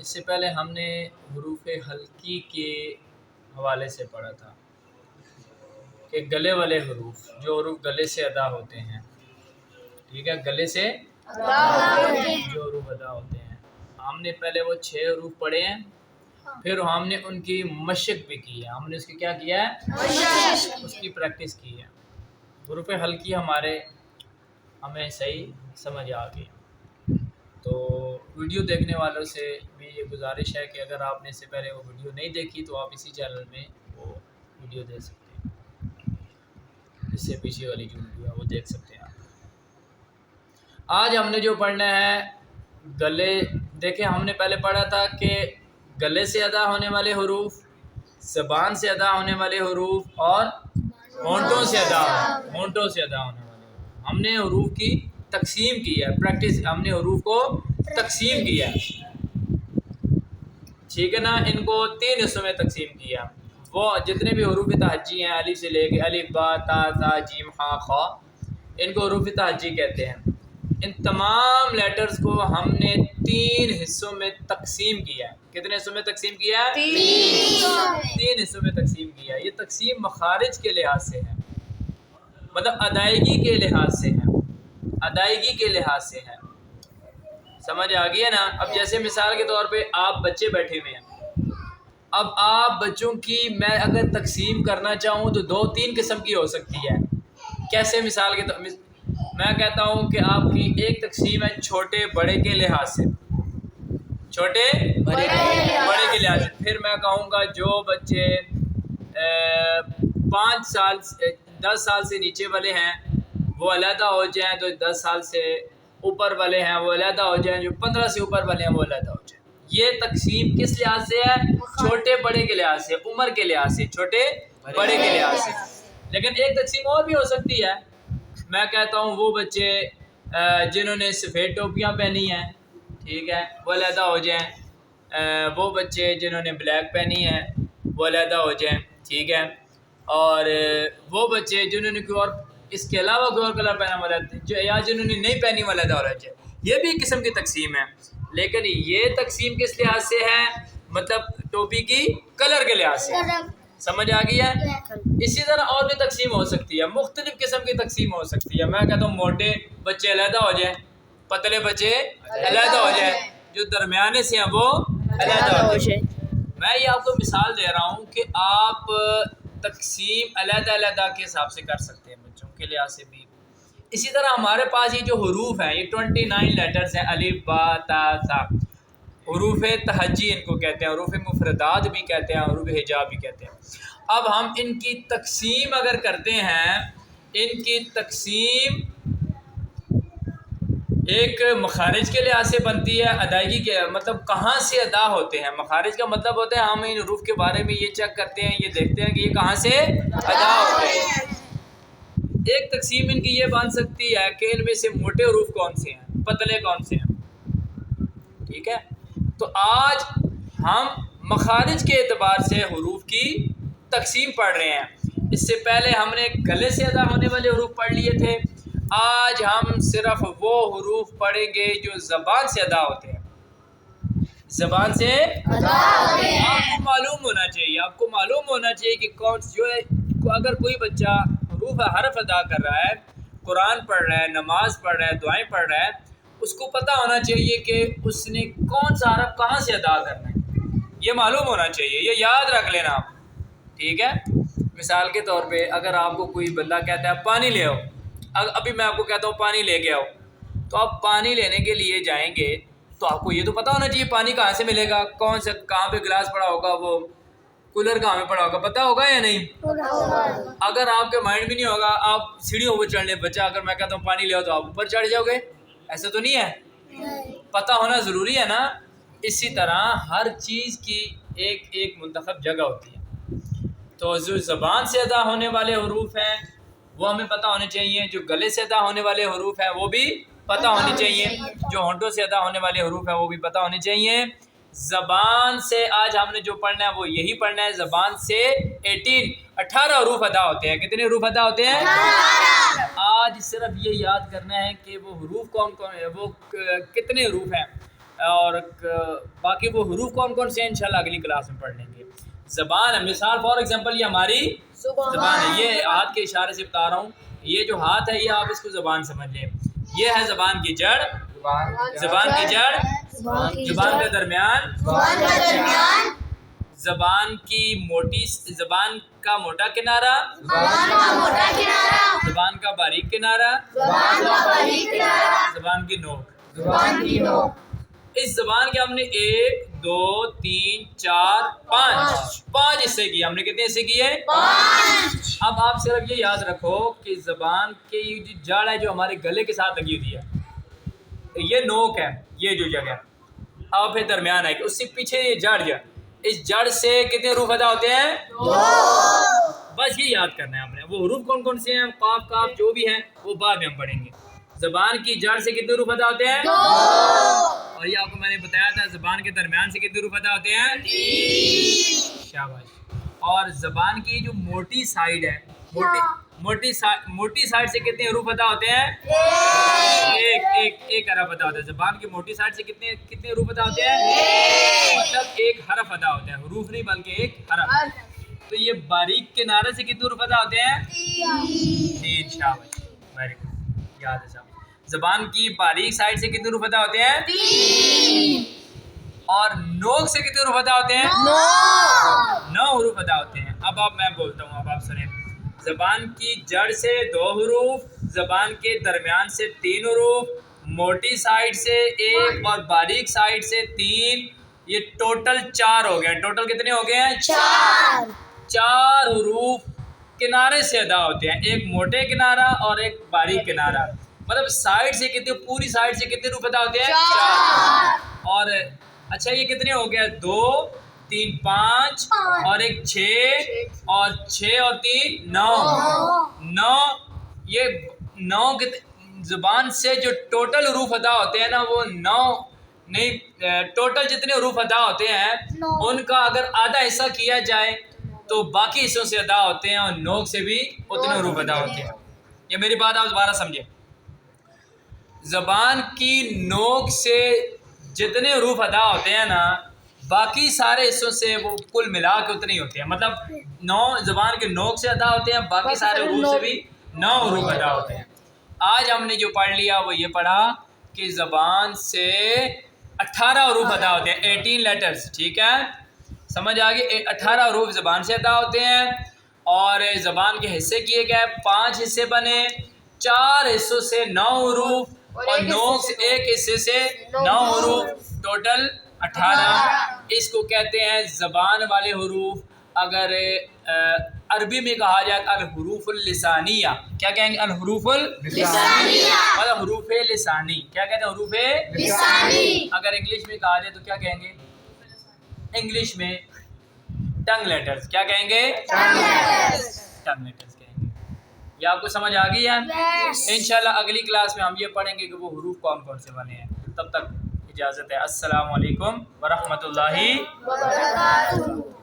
اس سے پہلے ہم نے حروف حلقی کے حوالے سے پڑھا تھا کہ گلے والے حروف، جو حروف گلے سے ادا ہوتے ہیں، ٹھیک ہے، گلے سے جو حروف ادا ہوتے ہیں، ہم نے پہلے وہ 6 حروف پڑھے ہیں، پھر ہم نے ان کی مشق بھی کی ہے، ہم نے اس کی کیا کیا ہے، اس کی پریکٹس کی ہے۔ حروف حلقی ہمیں صحیح سمجھ آ گئی۔ تو ویڈیو دیکھنے والوں سے بھی یہ گزارش ہے کہ اگر آپ نے اس سے پہلے وہ ویڈیو نہیں دیکھی تو آپ اسی چینل میں وہ ویڈیو دیکھ سکتے ہیں، اس سے پیچھے والی جو ویڈیو ہے وہ دیکھ سکتے ہیں آپ۔ آج ہم نے جو پڑھنا ہے گلے، دیکھیں ہم نے پہلے پڑھا تھا کہ گلے سے ادا ہونے والے حروف، زبان سے ادا ہونے والے حروف اور ہونٹوں سے ادا ہونے والے حروف۔ ہم نے حروف کی تقسیم کی ہے، پریکٹس، ہم نے حروف کو تقسیم کیا ہے، ٹھیک ہے نا، ان کو 3 حصوں میں تقسیم کیا۔ وہ جتنے بھی حروف تہجی ہیں، الف سے لے کے الف با تا ثا جیم ہا خا، ان کو حروف تہجی کہتے ہیں۔ ان تمام لیٹرز کو ہم نے 3 حصوں میں تقسیم کیا ہے۔ کتنے حصوں میں تقسیم کیا ہے؟ 3 حصوں میں تقسیم کیا ہے۔ یہ تقسیم مخارج کے لحاظ سے ہے، مطلب ادائیگی کے لحاظ سے ہے، ادائیگی کے لحاظ سے ہے، سمجھ آ گئی ہے نا۔ اب جیسے مثال کے طور پہ آپ بچے بیٹھے ہوئے ہیں، اب آپ بچوں کی میں اگر تقسیم کرنا چاہوں تو 2-3 قسم کی ہو سکتی ہے۔ کیسے؟ مثال کے طور میں کہتا ہوں کہ آپ کی ایک تقسیم ہے چھوٹے بڑے کے لحاظ سے، چھوٹے بڑے کے لحاظ سے، پھر میں کہوں گا جو بچے 10 سال سے نیچے والے ہیں وہ علیحدہ ہو جائیں، تو 10 سال سے اوپر والے ہیں وہ علیحدہ ہو جائیں، جو 15 سے اوپر والے ہیں وہ علیحدہ ہو جائیں۔ یہ تقسیم کس لحاظ سے ہے؟ چھوٹے بڑے کے لحاظ سے، عمر کے لحاظ سے، چھوٹے بڑے کے لحاظ سے۔ لیکن ایک تقسیم اور بھی ہو سکتی ہے، میں کہتا ہوں وہ بچے جنہوں نے سفید ٹوپیاں پہنی ہیں، ٹھیک ہے، وہ علیحدہ ہو جائیں، وہ بچے جنہوں نے بلیک پہنی ہے وہ علیحدہ ہو جائیں، ٹھیک ہے، اور وہ بچے جنہوں نے کوئی اور اس کے علاوہ کوئی اور کلر پہنا ہوا ہے یا جنہوں نے نہیں پہنی وہ علیحدہ ہو رہا ہے۔ یہ بھی ایک قسم کی تقسیم ہے، لیکن یہ تقسیم کس لحاظ سے ہے؟ مطلب ٹوپی کی کلر کے لحاظ سے، سمجھ آ گئی ہے۔ اسی طرح اور بھی تقسیم ہو سکتی ہے، مختلف قسم کی تقسیم ہو سکتی ہے۔ میں کہتا ہوں موٹے بچے علیحدہ ہو جائیں، پتلے بچے علیحدہ ہو جائیں، جو درمیانے سے ہیں وہ علیحدہ ہو جائیں۔ میں یہ آپ کو مثال دے رہا ہوں کہ آپ تقسیم علیحدہ کے حساب سے کر سکتے ہیں بچوں کے لحاظ سے بھی۔ اسی طرح ہمارے پاس یہ جو حروف ہیں، یہ 29 لیٹرز ہیں، الف با تا ثا، حروف تہجی ان کو کہتے ہیں، حروف مفردات بھی کہتے ہیں، حروف ہجا بھی کہتے ہیں۔ اب ہم ان کی تقسیم اگر کرتے ہیں، ان کی تقسیم ایک مخارج کے لحاظ سے بنتی ہے، ادائیگی کے مطلب کہاں سے ادا ہوتے ہیں۔ مخارج کا مطلب ہوتا ہے ہم ان حروف کے بارے میں یہ چیک کرتے ہیں، یہ دیکھتے ہیں کہ یہ کہاں سے ادا ہوتے ہیں۔ ایک تقسیم ان کی یہ بن سکتی ہے کہ ان میں سے موٹے حروف کون سے ہیں، پتلے کون سے ہیں، ٹھیک ہے۔ تو آج ہم مخارج کے اعتبار سے حروف کی تقسیم پڑھ رہے ہیں۔ اس سے پہلے ہم نے گلے سے ادا ہونے والے حروف پڑھ لیے تھے، آج ہم صرف وہ حروف پڑھیں گے جو زبان سے ادا ہوتے ہیں، زبان سے ادا ہوتے ہیں۔ آپ کو معلوم ہونا چاہیے کہ کون جو ہے، اگر کوئی بچہ حروف حرف ادا کر رہا ہے، قرآن پڑھ رہا ہے، نماز پڑھ رہا ہے، دعائیں پڑھ رہا ہے، اس کو پتہ ہونا چاہیے کہ اس نے کون سا حرف کہاں سے ادا کرنا ہے، یہ معلوم ہونا چاہیے، یہ یاد رکھ لینا آپ، ٹھیک ہے۔ مثال کے طور پہ اگر آپ کو کوئی بندہ کہتا ہے پانی لے آؤ، ابھی میں آپ کو کہتا ہوں پانی لے کے آؤ، تو آپ پانی لینے کے لیے جائیں گے تو آپ کو یہ تو پتہ ہونا چاہیے پانی کہاں سے ملے گا، کون سے کہاں پہ گلاس پڑا ہوگا، وہ کولر کہاں پہ پڑا ہوگا، پتہ ہوگا یا نہیں؟ اگر آپ کے مائنڈ میں نہیں ہوگا، آپ سیڑھیوں پر چڑھ لیں، بچہ اگر میں کہتا ہوں پانی لے آؤ تو آپ اوپر چڑھ جاؤ گے، ایسا تو نہیں ہے، پتہ ہونا ضروری ہے نا۔ اسی طرح ہر چیز کی ایک منتخب جگہ ہوتی ہے، تو جو زبان سے ادا ہونے والے حروف ہیں وہ ہمیں پتہ ہونے چاہیے، جو گلے سے ادا ہونے والے حروف ہیں وہ بھی پتہ ہونے چاہیے، جو ہونٹوں سے ادا ہونے والے حروف ہیں وہ بھی پتہ ہونے چاہیے۔ زبان سے آج ہم نے جو پڑھنا ہے وہ یہی پڑھنا ہے، زبان سے 18 حروف ادا ہوتے ہیں۔ کتنے حروف ادا ہوتے ہیں؟ 18۔ آج صرف یہ یاد کرنا ہے کہ وہ حروف کون کون ہیں، وہ کتنے حروف ہیں۔ اور باقی وہ حروف کون کون سے ہیں انشاءاللہ اگلی کلاس میں پڑھ لیں گے. زبان ہے، مثال فار ایگزامپل یہ ہماری زبان ہے. یہ ہاتھ کے اشارے سے بتا رہا ہوں، یہ جو ہاتھ ہے یہ آپ اس کو زبان سمجھ لیں. یہ ہے زبان کی جڑ، زبان کی جڑ، زبان کا درمیان، زبان کی موٹی، زبان کا موٹا کنارہ، زبان کا باریک کنارہ، زبان کی نوک. اس زبان کے ہم نے 1 2 3 4 5 حصے کیے. ہم نے کتنے حصے کیے؟ 5. اب آپ صرف یہ یاد رکھو کہ زبان کی جو جڑ ہے جو ہمارے گلے کے ساتھ لگی ہوئی ہے، یہ نوک ہے، یہ جو جگہ. اب پھر درمیان ہے کہ اس سے پیچھے یہ جڑ ہے، اس جڑ سے کتنے حروف ادا ہوتے ہیں؟ 2. بس یہ یاد کرنا ہے ہم نے. وہ حروف کون کون سے ہیں، قاف کاف جو بھی ہیں وہ بعد میں ہم پڑھیں گے. زبان کی جڑ سے کتنے حروف ادا ہوتے ہیں؟ 2. اور یہ آپ کو میں نے بتایا تھا زبان کے درمیان سے کتنے حروف ادا ہوتے ہیں؟ 3. شاباش. اور زبان کی جو موٹی سائیڈ ہے، موٹی سائیڈ سے کتنے حروف ادا ہوتے ہیں؟ ایک حرف ادا ہوتا ہے. زبان کی موٹی سائیڈ سے کتنے حروف ادا ہوتے ہیں؟ مطلب ایک حرف ادا ہوتا ہے، حروف نہیں بلکہ ایک حرف. تو یہ باریک کنارے سے کتنے حروف ادا ہوتے ہیں؟ 3. شاباش، ویری گڈ، یاد ہے صاحب. زبان کی باریک سائیڈ سے کتنے حروف ادا ہوتے ہیں؟ 3. اور نوک سے کتنے حروف ادا ہوتے ہیں؟ 9 حروف ادا ہوتے ہیں. اب میں بولتا ہوں، اب آپ سنیں. زبان کی جڑ سے 2 حروف، زبان کے درمیان سے 3 حروف، موٹی سائیڈ سے 1 اور باریک سائیڈ سے 3. یہ ٹوٹل 4 ہو گئے. ٹوٹل کتنے ہو گئے ہیں؟ 4 حروف کنارے سے ادا ہوتے ہیں، ایک موٹے کنارہ اور ایک باریک کنارہ. مطلب سائیڈ سے کتنے، پوری سائیڈ سے کتنے حروف ادا ہوتے ہیں؟ 4. اور اچھا یہ کتنے ہو گیا؟ 2 3 5 اور ایک 6 اور 6 اور 3 9. یہ 9 زبان سے جو ٹوٹل حروف ادا ہوتے ہیں نا، وہ 9 نہیں، ٹوٹل جتنے حروف ادا ہوتے ہیں ان کا اگر آدھا حصہ کیا جائے تو باقی حصوں سے ادا ہوتے ہیں، اور نوک سے بھی اتنے حروف ادا ہوتے ہیں. یہ میری بات آپ دوبارہ سمجھیں. زبان کی نوک سے جتنے حروف ادا ہوتے ہیں نا، باقی سارے حصوں سے وہ کل ملا کے اتنے ہی ہوتے ہیں. مطلب 9 زبان کے نوک سے ادا ہوتے ہیں، باقی سارے حروف سے بھی 9 حروف ادا ہوتے ہیں. آج ہم نے جو پڑھ لیا وہ یہ پڑھا کہ زبان سے 18 حروف ادا ہوتے ہیں، 18 لیٹرز. ٹھیک ہے، سمجھ آگے. 18 حروف زبان سے ادا ہوتے ہیں، اور زبان کے حصے کیے گئے، 5 حصے بنے. 4 حصوں سے 9 حروف، اور نوک سے ایک حصے سے 9 حروف، ٹوٹل 18. اس کو کہتے ہیں زبان والے حروف. اگر عربی میں کہا جائے الحروف اللسانیہ. کیا کہیں گے؟ الحروف اللسانیہ، مطلب حروف لسانی. کیا کہتے ہیں؟ حروف لسانی. اگر انگلش میں کہا جائے تو کیا کہیں گے؟ انگلش میں ٹنگ لیٹرز. کیا کہیں گے؟ ٹنگ لیٹرز کہیں گے. یہ آپ کو سمجھ آ گئی ہے؟ انشاءاللہ اگلی کلاس میں ہم یہ پڑھیں گے کہ وہ حروف کون کون سے بنے ہیں. تب تک اجازت ہے. السلام علیکم ورحمۃ اللہ وبرکاتہ.